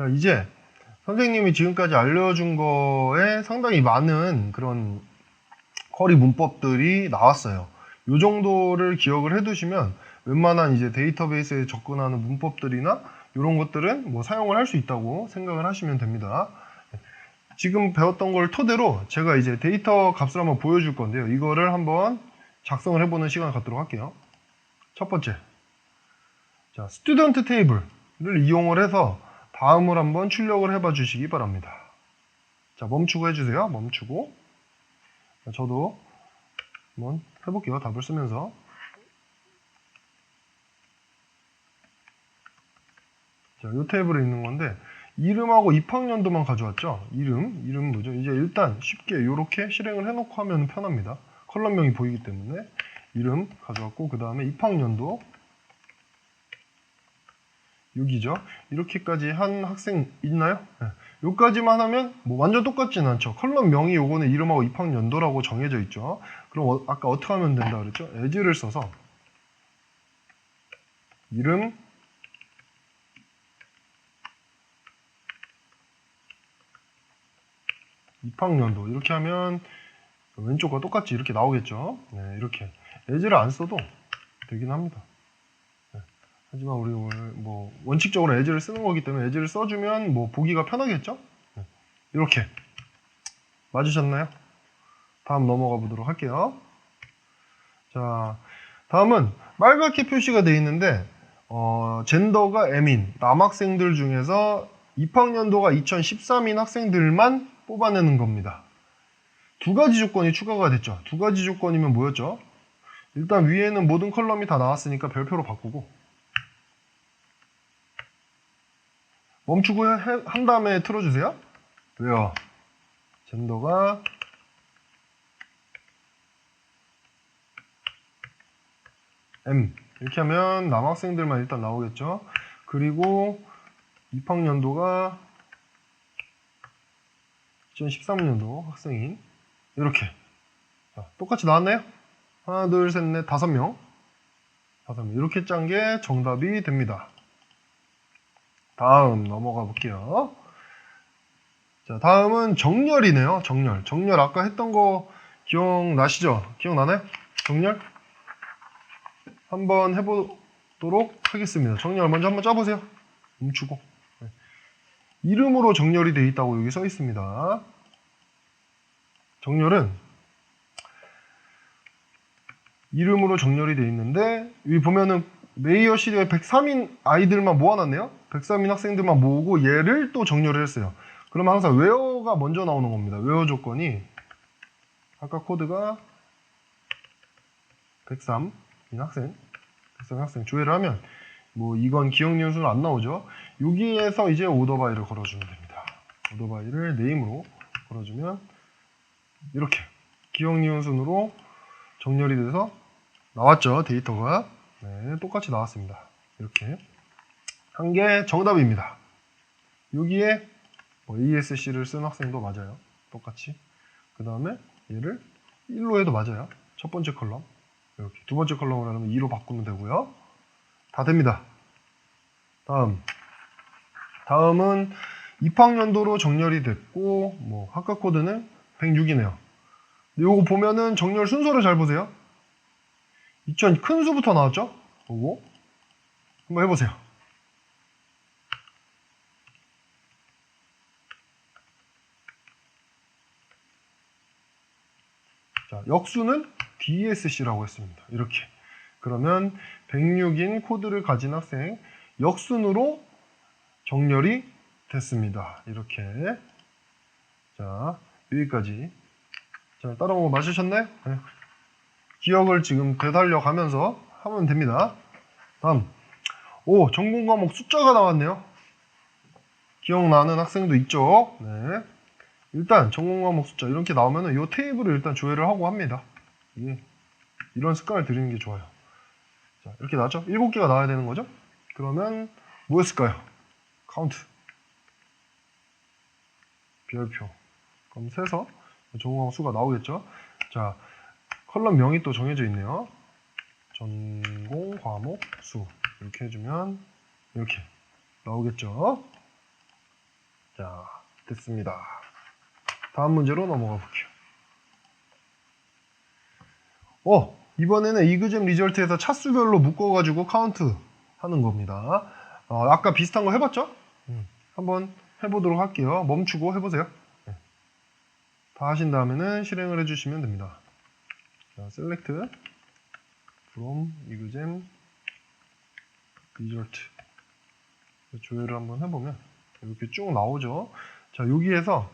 자, 이제 선생님이 지금까지 알려준 거에 상당히 많은 그런 쿼리 문법들이 나왔어요. 이 정도를 기억을 해두시면 웬만한 이제 데이터베이스에 접근하는 문법들이나 이런 것들은 뭐 사용을 할 수 있다고 생각을 하시면 됩니다. 지금 배웠던 걸 토대로 제가 이제 데이터 값을 한번 보여줄 건데요. 이거를 한번 작성을 해보는 시간을 갖도록 할게요. 첫 번째, 자, 스튜던트 테이블을 이용을 해서 다음을 한번 출력을 해봐 주시기 바랍니다. 자, 멈추고 해주세요. 멈추고. 자, 저도 한번 해볼게요. 답을 쓰면서. 자, 이 테이블에 있는 건데 이름하고 입학연도만 가져왔죠. 이름 뭐죠? 이제 일단 쉽게 이렇게 실행을 해놓고 하면 편합니다. 컬럼명이 보이기 때문에 이름 가져왔고 그 다음에 입학연도 6이죠. 이렇게까지 한 학생 있나요? 네. 여기까지만 하면 뭐 완전 똑같진 않죠. 컬럼명이 요거는 이름하고 입학연도라고 정해져 있죠. 그럼 아까 어떻게 하면 된다 그랬죠? as를 써서 이름 입학연도 이렇게 하면 왼쪽과 똑같이 이렇게 나오겠죠. 네, 이렇게 as를 안 써도 되긴 합니다. 네. 하지만 우리 오늘 뭐 원칙적으로 as를 쓰는 거기 때문에 as를 써주면 뭐 보기가 편하겠죠. 네. 이렇게 맞으셨나요? 다음 넘어가 보도록 할게요. 자, 다음은 빨갛게 표시가 되어 있는데 젠더가 M인 남학생들 중에서 입학연도가 2013인 학생들만 뽑아내는 겁니다. 두 가지 조건이 추가가 됐죠. 두 가지 조건이면 뭐였죠? 일단 위에는 모든 컬럼이 다 나왔으니까 별표로 바꾸고 멈추고 한 다음에 틀어주세요. 왜요? 젠더가 M 이렇게 하면 남학생들만 일단 나오겠죠. 그리고 입학연도가 2013년도 학생인 이렇게 자, 똑같이 나왔나요? 하나 둘 셋 넷 5명 이렇게 짠 게 정답이 됩니다. 다음 넘어가 볼게요. 자, 다음은 정렬이네요. 정렬 아까 했던 거 기억나시죠? 기억나나요? 정렬 한번 해보도록 하겠습니다. 정렬 먼저 한번 짜보세요. 멈추고 네. 이름으로 정렬이 되어 있다고 여기 써 있습니다. 정렬은 이름으로 정렬이 되어 있는데 여기 보면은 메이어 시리에 103인 아이들만 모아놨네요. 103인 학생들만 모으고 얘를 또 정렬을 했어요. 그러면 항상 웨어가 먼저 나오는 겁니다. 웨어 조건이 아까 코드가 103인 학생 103인 학생 조회를 하면 뭐 이건 기억 니은 순은 안 나오죠. 여기에서 이제 오더바이를 걸어주면 됩니다. 오더바이를 네임으로 걸어주면 이렇게 기억 니은 순으로 정렬이 돼서 나왔죠. 데이터가 네, 똑같이 나왔습니다. 이렇게 한 게 정답입니다. 여기에 뭐 ASC를 쓴 학생도 맞아요. 똑같이 그 다음에 얘를 1로 해도 맞아요. 첫 번째 컬럼 이렇게 두 번째 컬럼을 하면 2로 바꾸면 되고요. 다 됩니다. 다음은 입학연도로 정렬이 됐고 뭐 학과 코드는 106이네요. 요거 보면은 정렬 순서를 잘 보세요. 2000 큰 수부터 나왔죠? 보고 한번 해보세요. 자, 역수는 DSC라고 했습니다. 이렇게 그러면 106인 코드를 가진 학생 역순으로 정렬이 됐습니다. 이렇게 자 여기까지 자 따라온 거 맞으셨나요? 네. 기억을 지금 되살려 가면서 하면 됩니다. 다음 오 전공 과목 숫자가 나왔네요. 기억나는 학생도 있죠? 네. 일단 전공 과목 숫자 이렇게 나오면은 이 테이블을 일단 조회를 하고 합니다. 이런 습관을 들이는 게 좋아요. 자, 이렇게 나왔죠? 7개가 나와야 되는 거죠? 그러면 뭐였을까요? 카운트 별표 그럼 세서 전공 과목 수가 나오겠죠? 자, 컬럼명이 또 정해져 있네요. 전공 과목 수 이렇게 해주면 이렇게 나오겠죠? 자, 됐습니다. 다음 문제로 넘어가 볼게요. 이번에는 이그잼 리절트에서 차수별로 묶어가지고 카운트 하는 겁니다. 아까 비슷한 거 해봤죠? 한번 해보도록 할게요. 멈추고 해보세요. 다 하신 다음에는 실행을 해주시면 됩니다. 자, select from 이그잼 리절트 조회를 한번 해보면 이렇게 쭉 나오죠. 자, 여기에서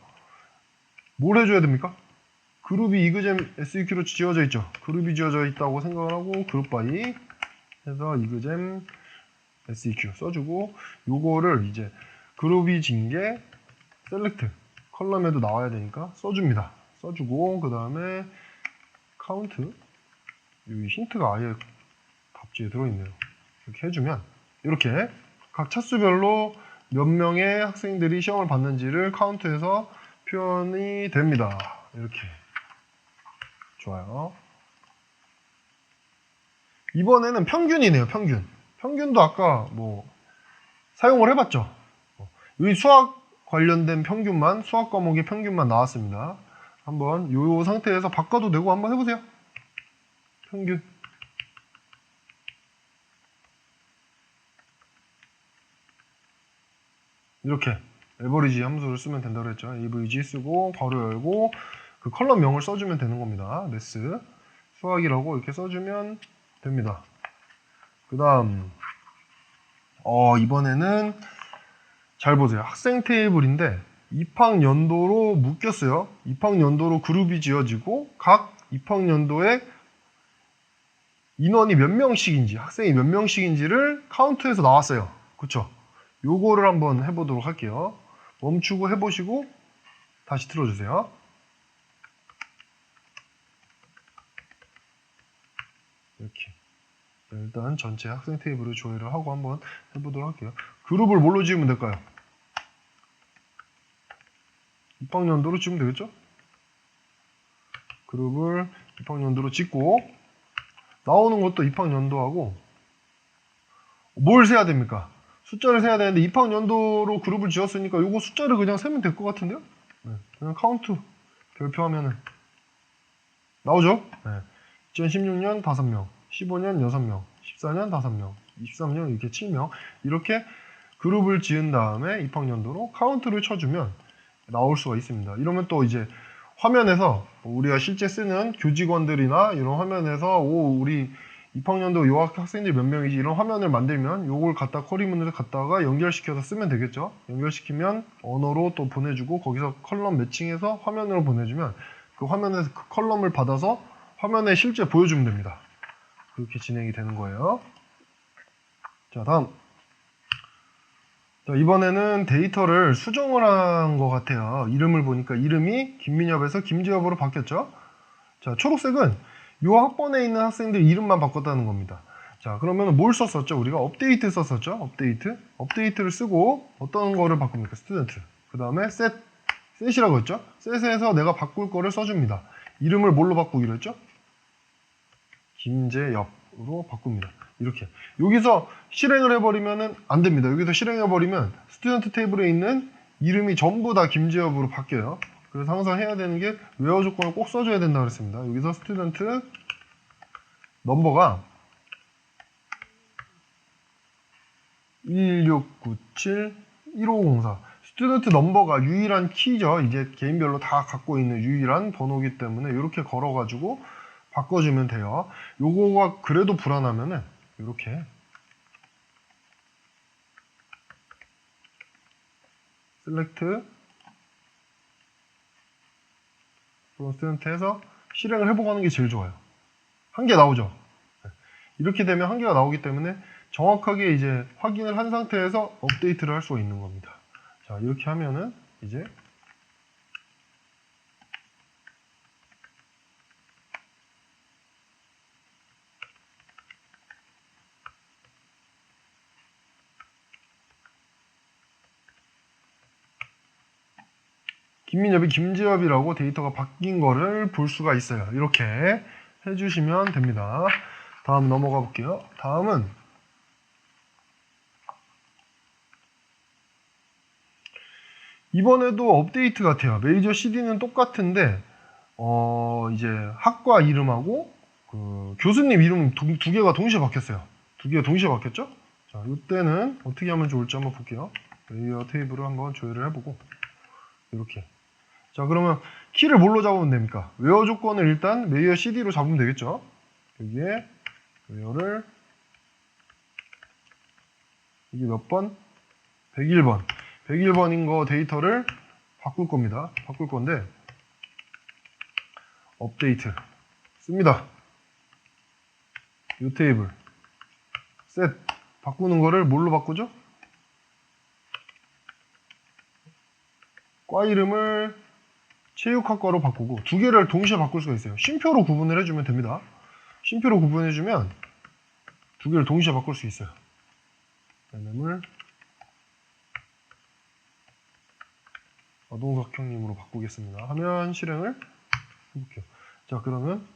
뭘 해줘야 됩니까? 그룹이 이그잼 SEQ로 지어져 있죠. 그룹이 지어져 있다고 생각을 하고 그룹 바이 해서 이그잼 SEQ 써주고, 요거를 이제 그룹이 진 게 셀렉트 컬럼에도 나와야 되니까 써줍니다. 써주고, 그 다음에 카운트, 여기 힌트가 아예 답지에 들어있네요. 이렇게 해주면 이렇게 각 차수별로 몇 명의 학생들이 시험을 봤는지를 카운트해서 표현이 됩니다. 이렇게. 좋아요. 이번에는 평균이네요. 평균도 아까 뭐 사용을 해봤죠. 여기 수학 관련된 평균만, 수학 과목의 평균만 나왔습니다. 한번 이 상태에서 바꿔도 되고 한번 해보세요. 평균. 이렇게 에버리지 함수를 쓰면 된다고 그랬죠. avg 쓰고 괄호 열고 그 컬럼명을 써주면 되는 겁니다. 매스 수학이라고 이렇게 써주면 됩니다. 그 다음 이번에는 잘 보세요. 학생 테이블인데 입학연도로 묶였어요. 입학연도로 그룹이 지어지고 각 입학연도에 인원이 몇 명씩인지, 학생이 몇 명씩인지를 카운트해서 나왔어요. 그쵸? 요거를 한번 해보도록 할게요. 멈추고 해보시고 다시 틀어주세요. 이렇게. 일단 전체 학생 테이블을 조회를 하고 한번 해보도록 할게요. 그룹을 뭘로 지으면 될까요? 입학연도로 지으면 되겠죠? 그룹을 입학연도로 짓고 나오는 것도 입학연도하고 뭘 세야 됩니까? 숫자를 세야 되는데 입학연도로 그룹을 지었으니까 요거 숫자를 그냥 세면 될 것 같은데요? 네, 그냥 카운트 별표하면은 나오죠? 네. 2016년 5명, 15년 6명, 14년 5명, 23년 이렇게 7명 이렇게 그룹을 지은 다음에 입학연도로 카운트를 쳐주면 나올 수가 있습니다. 이러면 또 이제 화면에서 우리가 실제 쓰는 교직원들이나 이런 화면에서 우리 입학연도 요 학생들이 몇 명이지 이런 화면을 만들면 요걸 갖다 쿼리문을 갖다가 연결시켜서 쓰면 되겠죠. 연결시키면 언어로 또 보내주고 거기서 컬럼 매칭해서 화면으로 보내주면 그 화면에서 그 컬럼을 받아서 화면에 실제 보여주면 됩니다. 그렇게 진행이 되는 거예요. 자, 다음. 자, 이번에는 데이터를 수정을 한 것 같아요. 이름을 보니까 이름이 김민엽에서 김지엽으로 바뀌었죠. 자, 초록색은 이 학번에 있는 학생들 이름만 바꿨다는 겁니다. 자, 그러면 뭘 썼었죠? 우리가 업데이트 썼었죠? 업데이트를 쓰고 어떤 거를 바꿉니까? 스튜던트. 그 다음에 셋이라고 했죠? 셋에서 내가 바꿀 거를 써줍니다. 이름을 뭘로 바꾸기로 했죠? 김재엽으로 바꿉니다. 이렇게. 여기서 실행을 해버리면 안 됩니다. 여기서 실행해버리면 스튜던트 테이블에 있는 이름이 전부 다 김재엽으로 바뀌어요. 그래서 항상 해야 되는 게 웨어 조건을 꼭 써줘야 된다고 그랬습니다. 여기서 스튜던트 넘버가 1697-1504 스튜던트 넘버가 유일한 키죠. 이제 개인별로 다 갖고 있는 유일한 번호기 때문에 이렇게 걸어가지고 바꿔주면 돼요. 요거가 그래도 불안하면은 이렇게 select from student 해서 실행을 해보고 하는 게 제일 좋아요. 한 개 나오죠. 이렇게 되면 한 개가 나오기 때문에 정확하게 이제 확인을 한 상태에서 업데이트를 할 수가 있는 겁니다. 자, 이렇게 하면은 이제 김민엽이 김지엽이라고 데이터가 바뀐 거를 볼 수가 있어요. 이렇게 해주시면 됩니다. 다음 넘어가 볼게요. 다음은 이번에도 업데이트 같아요. 메이저 CD는 똑같은데 이제 학과 이름하고 그 교수님 이름 두 개가 동시에 바뀌었어요. 두 개가 동시에 바뀌었죠? 자, 이때는 어떻게 하면 좋을지 한번 볼게요. 레이어 테이블을 한번 조회를 해보고 이렇게. 자, 그러면 키를 뭘로 잡으면 됩니까? 웨어 조건을 일단 레이어 CD로 잡으면 되겠죠? 여기에 웨어를 이게 몇 번? 101번. 101번인 거 데이터를 바꿀 겁니다. 바꿀 건데 업데이트 씁니다. 이 테이블 셋 바꾸는 거를 뭘로 바꾸죠? 과 이름을 체육학과로 바꾸고 두 개를 동시에 바꿀 수가 있어요. 쉼표로 구분을 해주면 됩니다. 쉼표로 구분해주면 두 개를 동시에 바꿀 수 있어요. 이름을 아동석형님으로 바꾸겠습니다. 하면 실행을 해볼게요. 자, 그러면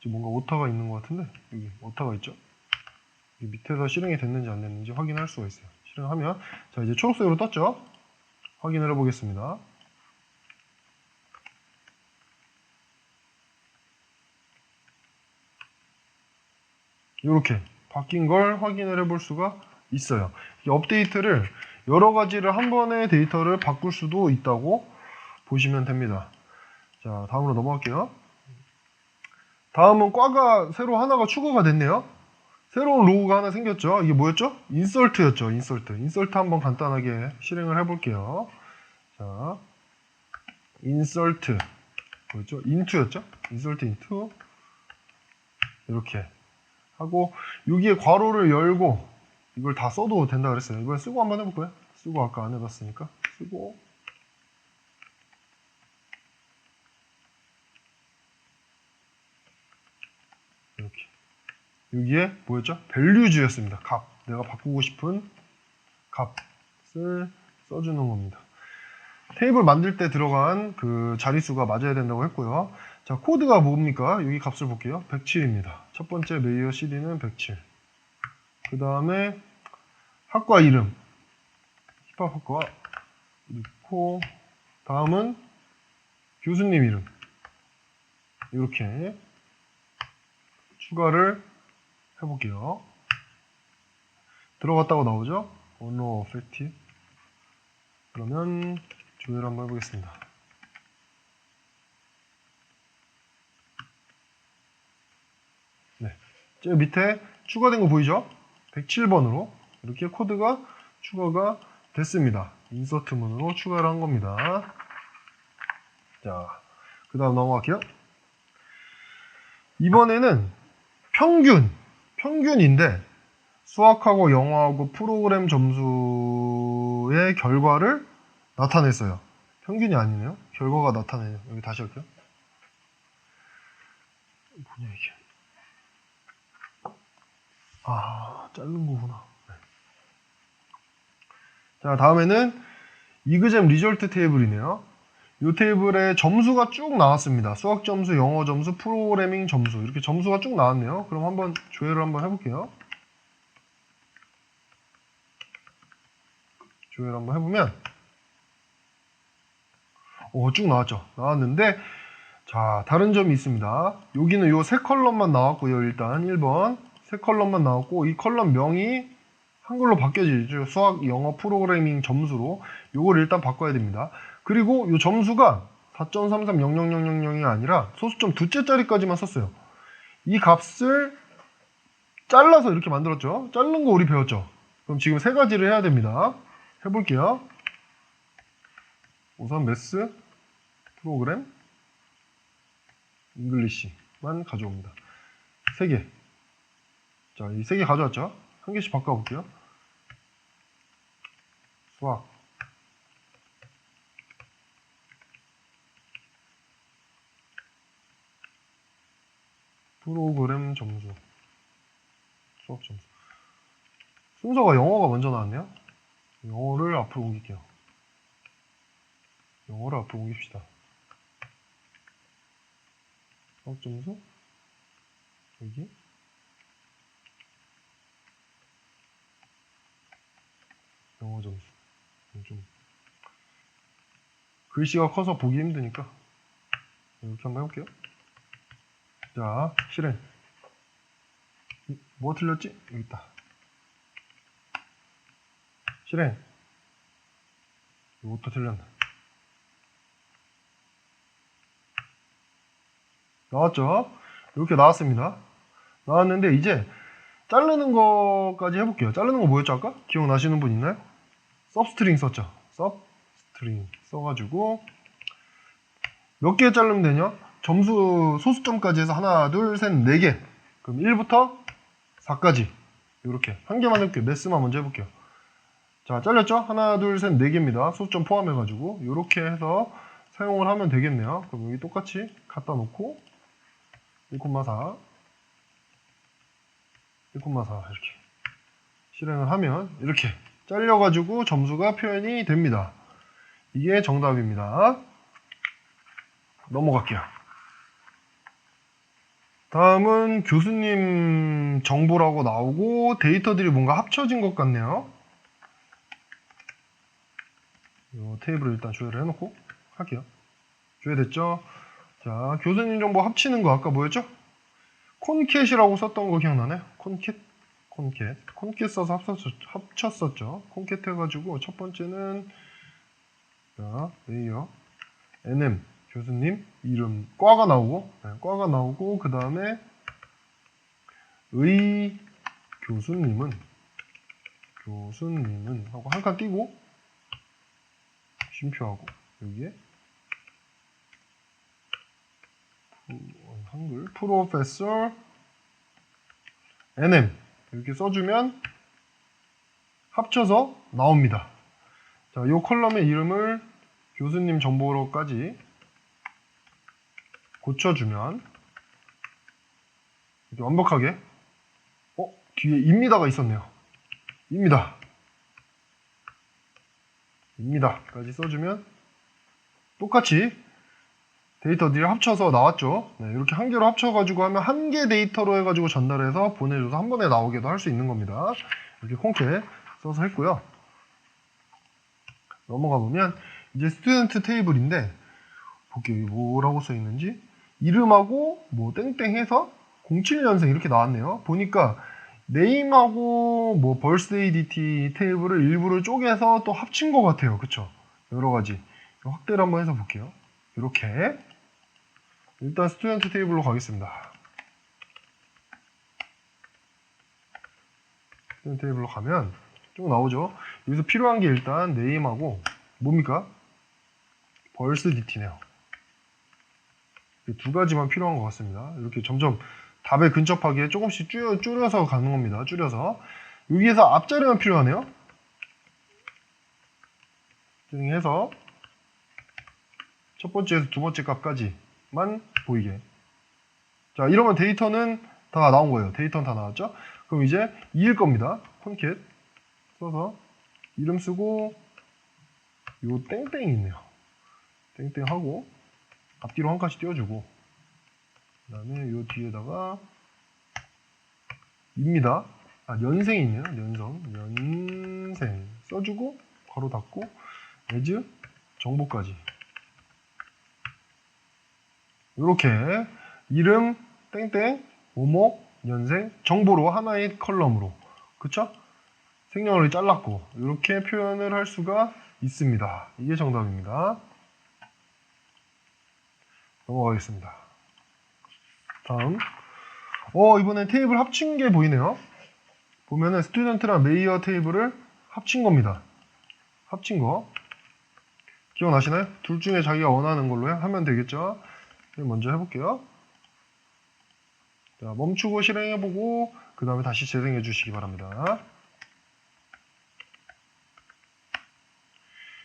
지금 뭔가 오타가 있는 것 같은데 여기 오타가 있죠? 여기 밑에서 실행이 됐는지 안 됐는지 확인할 수가 있어요. 실행하면 자, 이제 초록색으로 떴죠? 확인을 해보겠습니다. 이렇게 바뀐 걸 확인을 해볼 수가 있어요. 이 업데이트를 여러 가지를 한 번에 데이터를 바꿀 수도 있다고 보시면 됩니다. 자, 다음으로 넘어갈게요. 다음은 과가 새로 하나가 추가가 됐네요. 새로운 로우가 하나 생겼죠. 이게 뭐였죠? 인설트였죠. 인설트 한번 간단하게 실행을 해볼게요. 자, 인설트 뭐였죠? 인투였죠? 인설트 인투 이렇게 하고 여기에 괄호를 열고 이걸 다 써도 된다 그랬어요. 이걸 쓰고 한번 해볼까요? 쓰고 아까 안 해봤으니까 쓰고 이렇게 여기에 뭐였죠? 밸류주였습니다. 값 내가 바꾸고 싶은 값을 써주는 겁니다. 테이블 만들 때 들어간 그 자릿수가 맞아야 된다고 했고요. 자, 코드가 뭡니까? 여기 값을 볼게요. 107입니다. 첫 번째 메이어 CD는 107. 그 다음에 학과 이름 힙합학과 넣고 다음은 교수님 이름 이렇게 추가를 해볼게요. 들어갔다고 나오죠? 언어 어펙티브. 그러면 조회를 한번 해보겠습니다. 네, 저 밑에 추가된 거 보이죠? 107번으로 이렇게 코드가 추가가 됐습니다. 인서트 문으로 추가를 한 겁니다. 자, 그 다음 넘어갈게요. 이번에는 평균인데 수학하고 영어하고 프로그램 점수의 결과를 나타냈어요. 평균이 아니네요. 결과가 나타내요. 여기 다시 할게요. 뭐냐 이게. 자른 거구나. 네. 자, 다음에는 이그잼 리절트 테이블이네요. 이 테이블에 점수가 쭉 나왔습니다. 수학 점수, 영어 점수, 프로그래밍 점수 이렇게 점수가 쭉 나왔네요. 그럼 한번 조회를 한번 해볼게요. 조회를 한번 해보면 쭉 나왔죠. 나왔는데 자, 다른 점이 있습니다. 여기는 요 세 컬럼만 나왔고요. 일단 1번 세 컬럼만 나왔고 이 컬럼 명이 한글로 바뀌어지죠. 수학, 영어, 프로그래밍 점수로 요걸 일단 바꿔야 됩니다. 그리고 요 점수가 4.33000000이 아니라 소수점 두째 자리까지만 썼어요. 이 값을 잘라서 이렇게 만들었죠. 자른 거 우리 배웠죠. 그럼 지금 세 가지를 해야 됩니다. 해볼게요. 우선 매스, 프로그램, 잉글리시만 가져옵니다. 3개. 자, 이 3개 가져왔죠? 한 개씩 바꿔볼게요. 수학, 프로그램 점수, 수학 점수. 순서가 영어가 먼저 나왔네요. 영어를 앞으로 옮길게요. 영어를 앞으로 옮깁시다. 수학 점수, 여기. 영어 점수. 좀 글씨가 커서 보기 힘드니까 이렇게 한번 해볼게요. 자, 실행. 뭐 틀렸지? 여기 있다. 실행. 이것도 틀렸네. 나왔죠? 이렇게 나왔습니다. 나왔는데 이제 자르는 거까지 해볼게요. 자르는 거 뭐였죠 아까? 기억나시는 분 있나요? 서브스트링 썼죠? 서브스트링 써가지고 몇 개 자르면 되냐? 점수 소수점까지 해서 하나, 둘, 셋, 4개. 그럼 1부터 4까지 이렇게 한 개만 해볼게요. 메스만 먼저 해볼게요. 자, 잘렸죠? 하나, 둘, 셋, 4개입니다. 소수점 포함해가지고 이렇게 해서 사용을 하면 되겠네요. 그럼 여기 똑같이 갖다 놓고 1,4 이렇게 실행을 하면 이렇게 잘려가지고 점수가 표현이 됩니다. 이게 정답입니다. 넘어갈게요. 다음은 교수님 정보라고 나오고 데이터들이 뭔가 합쳐진 것 같네요. 이 테이블을 일단 조회를 해놓고 할게요. 조회됐죠? 자, 교수님 정보 합치는 거 아까 뭐였죠? 콘캣이라고 썼던 거 기억나나요? 콘캣 써서 합쳤었죠. 콘캣 해가지고 첫 번째는 자, 레이어 nm 교수님 이름 과가 나오고 과가 나오고 그 다음에 의 교수님은 하고 한 칸 띄고 쉼표하고 여기에 한글 프로페서 nm 이렇게 써주면 합쳐서 나옵니다. 자, 이 컬럼의 이름을 교수님 정보로까지 고쳐주면 이렇게 완벽하게 뒤에 입니다가 있었네요. 입니다까지 써주면 똑같이 데이터들이 합쳐서 나왔죠. 네, 이렇게 한 개로 합쳐가지고 하면 한 개 데이터로 해가지고 전달해서 보내줘서 한 번에 나오게도 할 수 있는 겁니다. 이렇게 콘캣 써서 했고요. 넘어가 보면 이제 스튜던트 테이블인데 볼게요. 뭐라고 써 있는지 이름하고 뭐 땡땡 해서 07년생 이렇게 나왔네요. 보니까 네임하고 뭐 벌스데이 DT 테이블을 일부를 쪼개서 또 합친 것 같아요. 그쵸? 여러 가지 확대를 한번 해서 볼게요. 이렇게 일단 스튜던트 테이블로 가겠습니다. 스튜던트 테이블로 가면 쭉 나오죠. 여기서 필요한 게 일단 네임하고 뭡니까? 벌스 DT네요. 두 가지만 필요한 것 같습니다. 이렇게 점점 답에 근접하게 조금씩 줄여서 가는 겁니다. 줄여서 여기에서 앞자리만 필요하네요. 해서 첫 번째에서 두 번째 값까지만 보이게. 자, 이러면 데이터는 다 나온 거예요. 데이터는 다 나왔죠? 그럼 이제 2일 겁니다. 콘캣 써서 이름 쓰고 요 땡땡이 있네요. 땡땡하고 앞뒤로 한 칸씩 띄워주고 그 다음에 요 뒤에다가 입니다. 연생이 있네요. 연생 써주고 괄호 닫고 as 정보까지 이렇게 이름 땡땡 뭐뭐 연생 정보로 하나의 컬럼으로 그쵸? 생년월일 잘랐고 이렇게 표현을 할 수가 있습니다. 이게 정답입니다. 넘어가겠습니다. 다음 이번엔 테이블 합친 게 보이네요. 보면은 스튜던트랑 메이어 테이블을 합친 겁니다. 합친 거 기억나시나요? 둘 중에 자기가 원하는 걸로 하면 되겠죠. 먼저 해볼게요. 자, 멈추고 실행해보고 그 다음에 다시 재생해 주시기 바랍니다.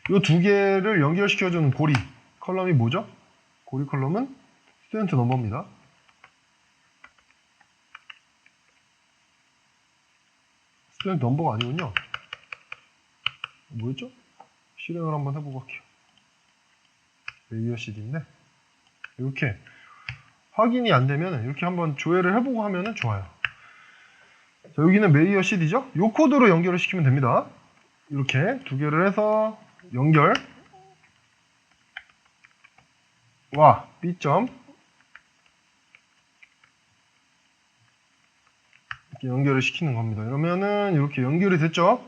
이 두 개를 연결시켜주는 고리 컬럼이 뭐죠? 고리 컬럼은 스튜던트 넘버입니다. 스튜던트 넘버가 아니군요. 뭐였죠? 실행을 한번 해보고 할게요. 레이어 CD인데 이렇게 확인이 안 되면 이렇게 한번 조회를 해보고 하면 좋아요. 자, 여기는 메이어 CD죠? 이 코드로 연결을 시키면 됩니다. 이렇게 두 개를 해서 연결 B점 이렇게 연결을 시키는 겁니다. 이러면은 이렇게 연결이 됐죠?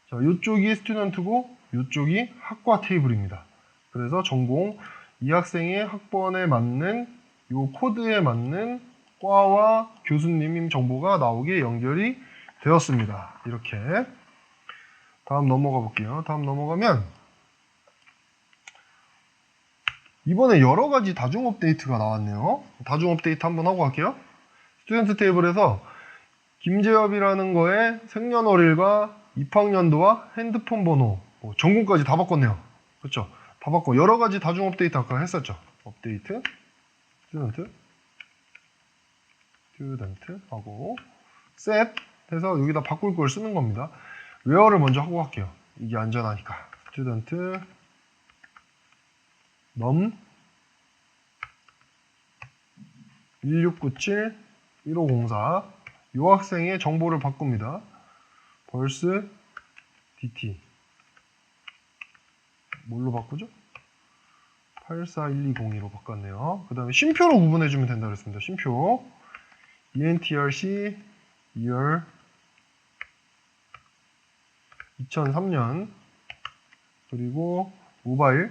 자, 이쪽이 스튜던트고 이쪽이 학과 테이블입니다. 그래서 전공 이 학생의 학번에 맞는 이 코드에 맞는 과와 교수님 정보가 나오게 연결이 되었습니다. 이렇게. 다음 넘어가 볼게요. 다음 넘어가면 이번에 여러 가지 다중 업데이트가 나왔네요. 다중 업데이트 한번 하고 갈게요. 스튜던트 테이블에서 김재엽이라는 거에 생년월일과 입학년도와 핸드폰 번호, 전공까지 다 바꿨네요. 그렇죠? 다 바꿔. 여러 가지 다중 업데이트 아까 했었죠. 업데이트, 스튜던트 하고 셋 해서 여기다 바꿀 걸 쓰는 겁니다. 웨어를 먼저 하고 갈게요. 이게 안전하니까. 스튜던트 num 1697 1504 이 학생의 정보를 바꿉니다. 벌스 dt 뭘로 바꾸죠? 84120으로 바꿨네요. 그 다음에 쉼표로 구분해주면 된다 그랬습니다. 쉼표 entrc year 2003년 그리고 모바일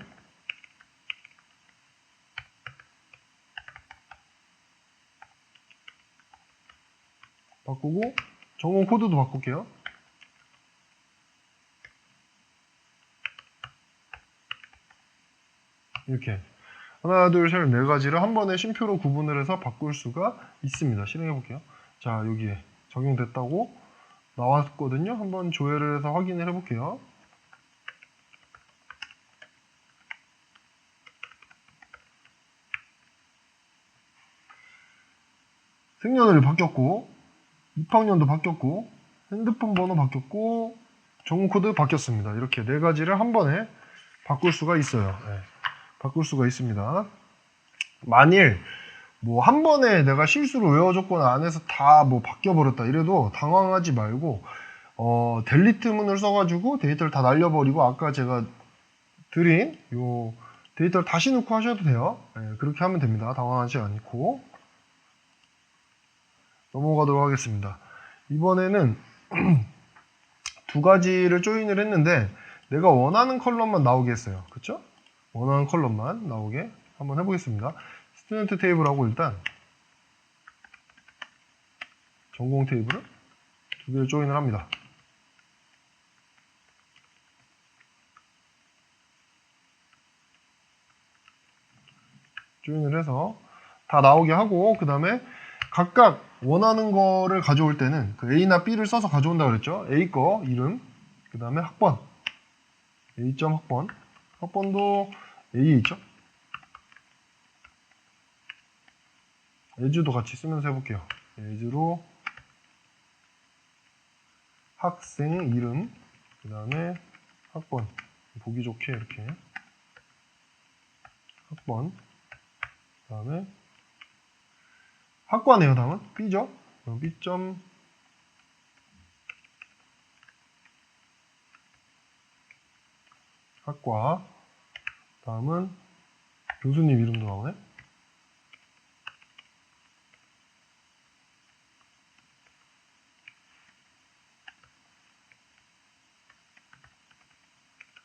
바꾸고 전공 코드도 바꿀게요. 이렇게 하나 둘 셋 네 가지를 한 번에 쉼표로 구분을 해서 바꿀 수가 있습니다. 실행해 볼게요. 자, 여기에 적용됐다고 나왔거든요. 한번 조회를 해서 확인을 해 볼게요. 생년월일 바뀌었고 입학년도 바뀌었고 핸드폰 번호 바뀌었고 전공 코드 바뀌었습니다. 이렇게 네 가지를 한 번에 바꿀 수가 있어요. 네, 바꿀 수가 있습니다. 만일 뭐 한 번에 내가 실수로 외워줬거나 안 해서 다 뭐 바뀌어버렸다 이래도 당황하지 말고 델리트문을 써가지고 데이터를 다 날려버리고 아까 제가 드린 요 데이터를 다시 넣고 하셔도 돼요. 네, 그렇게 하면 됩니다. 당황하지 않고 넘어가도록 하겠습니다. 이번에는 두 가지를 조인을 했는데 내가 원하는 컬럼만 나오게 했어요. 그쵸? 원하는 컬럼만 나오게 한번 해보겠습니다. 스튜던트 테이블하고 일단 전공 테이블을 두 개를 조인을 합니다. 조인을 해서 다 나오게 하고 그 다음에 각각 원하는 거를 가져올 때는 그 A나 B를 써서 가져온다 그랬죠. A 거 이름 그 다음에 학번 A.점 학번도 A에 있죠. as도 같이 쓰면서 해볼게요. as로 학생 이름 그 다음에 학번 보기 좋게 이렇게 학번 그 다음에 학과네요. 다음은 B죠. 그럼 B점 학과 다음은 교수님 이름도 나오네.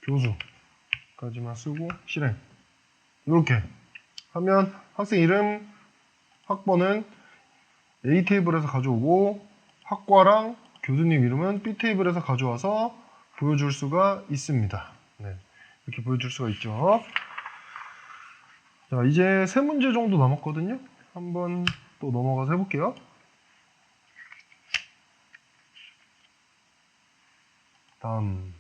교수까지만 쓰고 실행 이렇게 하면 학생 이름 학번은 A 테이블에서 가져오고 학과랑 교수님 이름은 B 테이블에서 가져와서 보여줄 수가 있습니다. 네, 이렇게 보여줄 수가 있죠. 자, 이제 세 문제 정도 남았거든요. 한번 또 넘어가서 해볼게요. 다음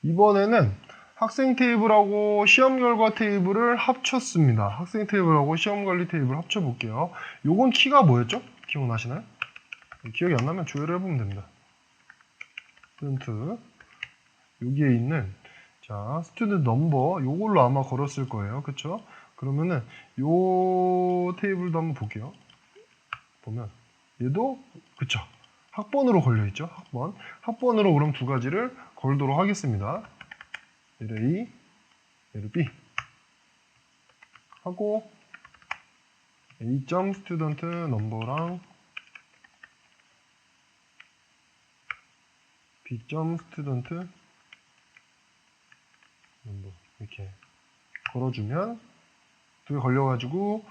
이번에는 학생 테이블하고 시험 결과 테이블을 합쳤습니다. 학생 테이블하고 시험 관리 테이블 합쳐볼게요. 요건 키가 뭐였죠? 기억나시나요? 기억이 안 나면 조회를 해보면 됩니다. 스튜던트 여기에 있는 자 스튜던트 넘버 요걸로 아마 걸었을 거예요. 그쵸? 그러면은 요 테이블도 한번 볼게요. 보면 얘도 그쵸? 학번으로 걸려있죠? 학번으로 그럼 두 가지를 걸도록 하겠습니다. 얘를 A, 얘를 B. 하고 A.student number랑 B.student number 이렇게 걸어주면 두 개 걸려가지고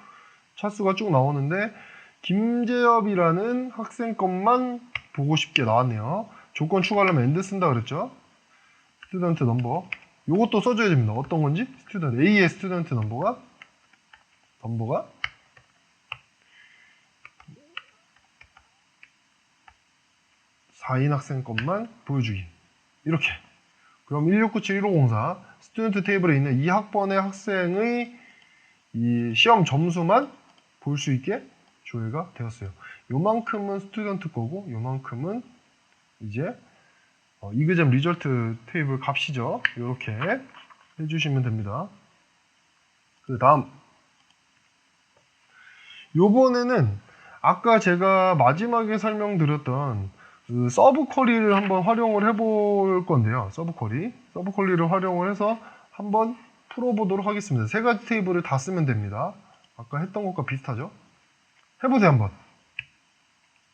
차수가 쭉 나오는데 김재엽이라는 학생 것만 보고 싶게 나왔네요. 조건 추가하려면 AND 쓴다 그랬죠. student number 요것도 써줘야 됩니다. 어떤 건지 student A의 student number가 4인 학생 것만 보여주기 이렇게. 그럼 1697-1504 스튜던트 테이블에 있는 이 학번의 학생의 이 시험 점수만 볼 수 있게 조회가 되었어요. 요만큼은 스튜던트 거고 요만큼은 이제 이그잼 리절트 테이블 값이죠. 이렇게 해주시면 됩니다. 그 다음 요번에는 아까 제가 마지막에 설명드렸던 그 서브 쿼리를 한번 활용을 해볼 건데요. 서브 쿼리를 활용을 해서 한번 풀어보도록 하겠습니다. 세 가지 테이블을 다 쓰면 됩니다. 아까 했던 것과 비슷하죠? 해보세요. 한번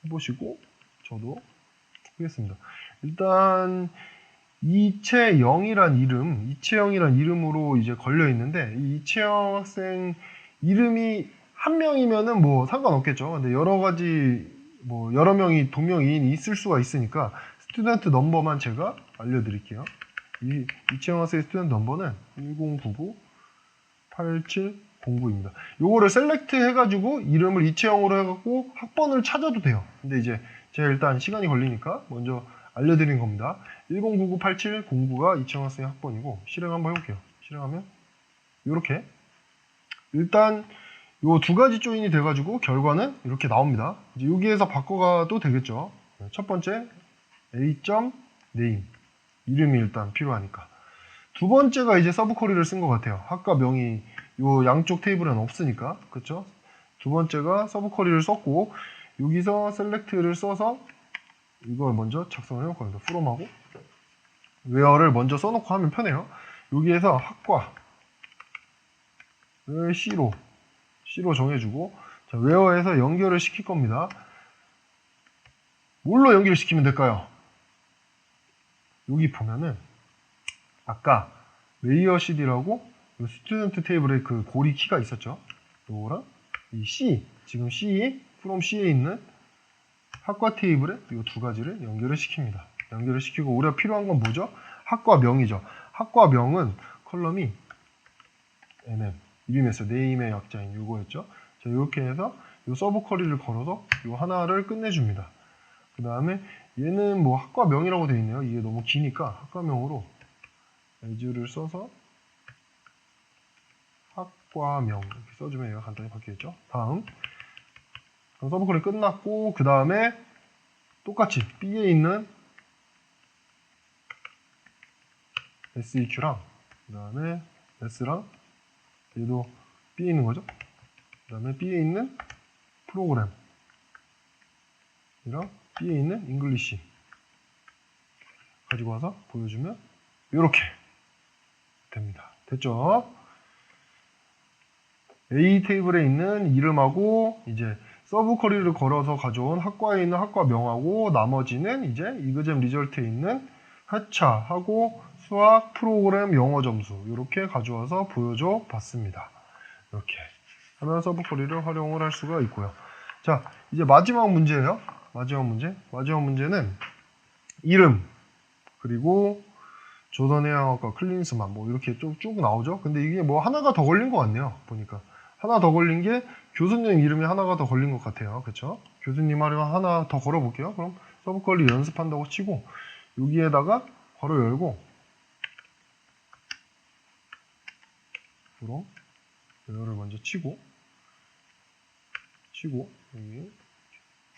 해보시고 저도 하겠습니다. 일단 이채영이란 이름으로 이제 걸려 있는데 이 이채영 학생 이름이 한 명이면은 뭐 상관없겠죠. 근데 여러 가지 뭐 여러 명이 동명이인이 있을 수가 있으니까 스튜던트 넘버만 제가 알려드릴게요. 이채영 학생의 스튜던트 넘버는 1099-8709입니다. 요거를 셀렉트 해가지고 이름을 이채영으로 해갖고 학번을 찾아도 돼요. 근데 이제 제가 일단 시간이 걸리니까 먼저 알려드린 겁니다. 1099-8709가 이채영 학생의 학번이고 실행 한번 해볼게요. 실행하면 이렇게 일단 요 두 가지 조인이 돼가지고 결과는 이렇게 나옵니다. 이제 여기에서 바꿔가도 되겠죠. 첫 번째 A.name 이름이 일단 필요하니까. 두 번째가 이제 서브 쿼리를 쓴 것 같아요. 학과 명이 요 양쪽 테이블에는 없으니까 그렇죠. 두 번째가 서브 쿼리를 썼고 여기서 셀렉트를 써서 이걸 먼저 작성을 해놓을 겁니다. from하고 where를 먼저 써놓고 하면 편해요. 여기에서 학과를 C로 정해주고 자, where에서 연결을 시킬 겁니다. 뭘로 연결을 시키면 될까요? 여기 보면은 아까 레이어 CD라고 스튜던트 테이블에 그 고리 키가 있었죠. 요거랑 이 C, 지금 C, from C에 있는 학과 테이블에 이 두 가지를 연결을 시킵니다. 연결을 시키고 우리가 필요한 건 뭐죠? 학과명이죠. 학과명은 컬럼이 NM, 이름에서 네임의 약자인 요거였죠. 자, 이렇게 해서 요 서브 쿼리를 걸어서 요 하나를 끝내줍니다. 그 다음에 얘는 뭐 학과명이라고 되어 있네요. 이게 너무 기니까 학과명으로 as를 써서 학과명 이렇게 써주면 얘가 간단히 바뀌겠죠. 다음 서브 쿼리 끝났고 그 다음에 똑같이 B에 있는 SEQ랑 그 다음에 S랑 얘도 B에 있는 거죠. 그 다음에 B에 있는 프로그램이랑 B에 있는 잉글리시 가지고 와서 보여주면 이렇게 됩니다. 됐죠? A 테이블에 있는 이름하고 이제 서브 쿼리를 걸어서 가져온 학과에 있는 학과명하고 나머지는 이제 이그잼 리절트에 있는 회차하고 수학, 프로그램, 영어 점수 이렇게 가져와서 보여줘 봤습니다. 이렇게 하면 서브 쿼리를 활용을 할 수가 있고요. 자, 이제 마지막 문제예요. 마지막 문제는 이름 그리고 조선해양학과 클린스만 뭐 이렇게 쭉 나오죠. 근데 이게 뭐 하나가 더 걸린 것 같네요. 보니까 하나 더 걸린 게 교수님 이름이 하나가 더 걸린 것 같아요. 그쵸? 교수님 하려면 하나 더 걸어볼게요. 그럼 서브 쿼리 연습한다고 치고 여기에다가 괄호 열고 그럼 이거를 먼저 치고 여기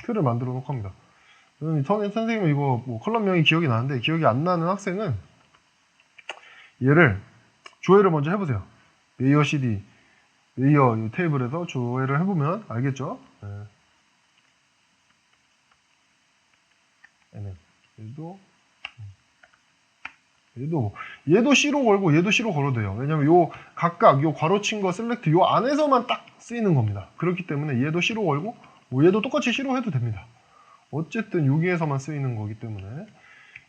틀을 만들어 놓고 합니다. 선생님은 이거 뭐 컬럼명이 기억이 나는데 기억이 안 나는 학생은 얘를 조회를 먼저 해보세요. 레이어 CD 레이어 이 테이블에서 조회를 해보면 알겠죠? 네. 얘도 얘도 C로 걸고 얘도 C로 걸어도 돼요. 왜냐면 요 각각 요 괄호친 거 셀렉트 요 안에서만 딱 쓰이는 겁니다. 그렇기 때문에 얘도 C로 걸고 뭐 얘도 똑같이 C로 해도 됩니다. 어쨌든 여기에서만 쓰이는 거기 때문에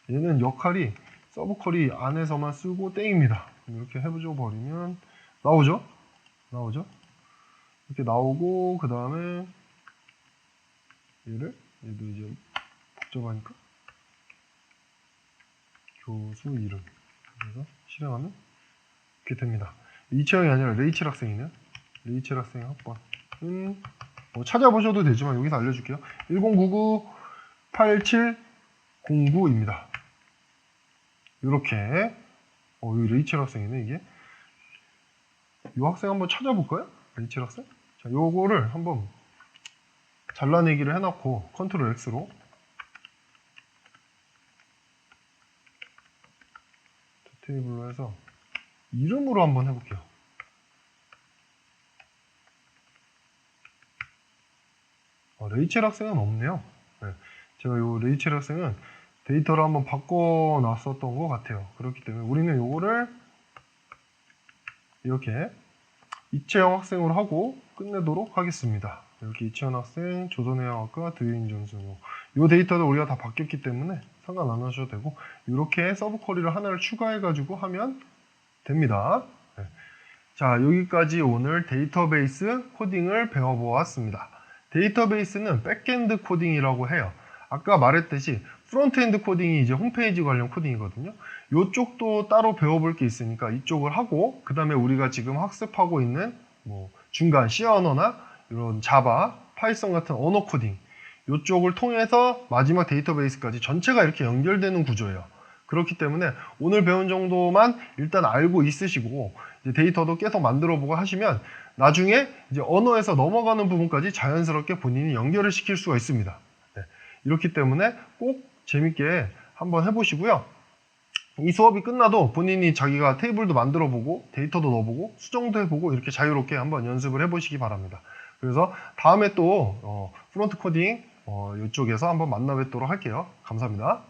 얘는 역할이 서브컬이 안에서만 쓰고 땡입니다. 이렇게 해줘 버리면 나오죠? 이렇게 나오고 그 다음에 얘도 이제 복잡하니까 교수 이름 그래서 실행하면 이렇게 됩니다. 이채영이 아니라 레이첼 학생이네요. 레이첼 학생 학번은 뭐 찾아보셔도 되지만 여기서 알려줄게요. 1099-8709입니다. 이렇게 여기 레이첼 학생이네. 이게 이 학생 한번 찾아볼까요? 레이첼 학생? 자, 요거를 한번 잘라내기를 해놓고 컨트롤 X로 테이블로 해서 이름으로 한번 해볼게요. 레이첼 학생은 없네요. 네, 제가 요 레이첼 학생은 데이터를 한번 바꿔놨었던 것 같아요. 그렇기 때문에 우리는 요거를 이렇게 이채영 학생으로 하고 끝내도록 하겠습니다. 이렇게 이채영 학생, 조선해양학과 드웨인 존슨. 요 데이터도 우리가 다 바뀌었기 때문에 상관 안 하셔도 되고 이렇게 서브 쿼리를 하나를 추가해가지고 하면 됩니다. 네. 자, 여기까지 오늘 데이터베이스 코딩을 배워보았습니다. 데이터베이스는 백엔드 코딩이라고 해요. 아까 말했듯이 프론트엔드 코딩이 이제 홈페이지 관련 코딩이거든요. 이쪽도 따로 배워볼 게 있으니까 이쪽을 하고 그 다음에 우리가 지금 학습하고 있는 뭐 중간 C 언어나 이런 자바, 파이썬 같은 언어 코딩 이쪽을 통해서 마지막 데이터베이스까지 전체가 이렇게 연결되는 구조예요. 그렇기 때문에 오늘 배운 정도만 일단 알고 있으시고 이제 데이터도 계속 만들어보고 하시면 나중에 이제 언어에서 넘어가는 부분까지 자연스럽게 본인이 연결을 시킬 수가 있습니다. 네. 이렇기 때문에 꼭 재밌게 한번 해보시고요. 이 수업이 끝나도 본인이 자기가 테이블도 만들어보고 데이터도 넣어보고 수정도 해보고 이렇게 자유롭게 한번 연습을 해보시기 바랍니다. 그래서 다음에 또 프론트 코딩 이쪽에서 한번 만나 뵙도록 할게요. 감사합니다.